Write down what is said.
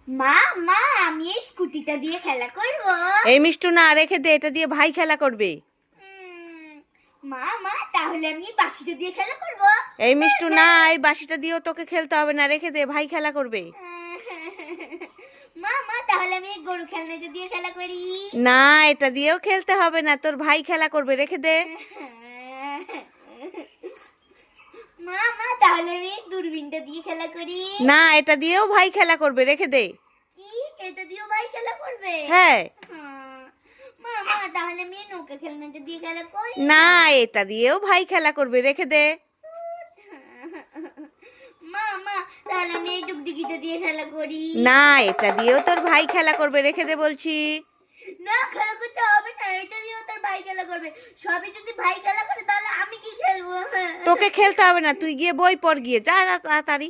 মা মা আমি এই স্কুটিটা দিয়ে খেলা করব। এই মিষ্টু না, রেখে দে, এটা দিয়ে ভাই খেলা করবে। মা মা তাহলে আমি বাঁশিটা দিয়ে খেলা করব। এই মিষ্টু না, এই বাঁশিটা দিয়েও তোকে খেলতে হবে না, রেখে দে, ভাই খেলা করবে। মা মা তাহলে আমি এই গরু খেলনাটা দিয়ে খেলা করি। না, এটা দিয়েও খেলতে হবে না, তোর ভাই খেলা করবে, রেখে দে। মা মা তাহলে আমি এই দূরবীনটা দিয়ে খেলা করি। না, এটা দিয়েও ভাই খেলা করবে, রেখে দে। কি এটা দিয়েও ভাই খেলা করবে? হ্যাঁ। মা মা তাহলে আমি এই নৌকা খেলনাটা দিয়ে খেলা করি। না, এটা দিয়েও ভাই খেলা করবে, রেখে দে। মা মা তাহলে আমি এই ডুগডুগিটা দিয়ে খেলা করি। না, এটা দিয়েও তোর ভাই খেলা করবে, রেখে দে বলছি। না খেলা করতে হবে না, এটা দিয়েও তোর ভাই খেলা করবে। সবই যদি ভাই খেলা করে তাহলে আমি কি খেলবো? তোকে খেলতে হবে না, তুই গিয়ে বই পড়, গিয়ে যা যা তাড়াতাড়ি।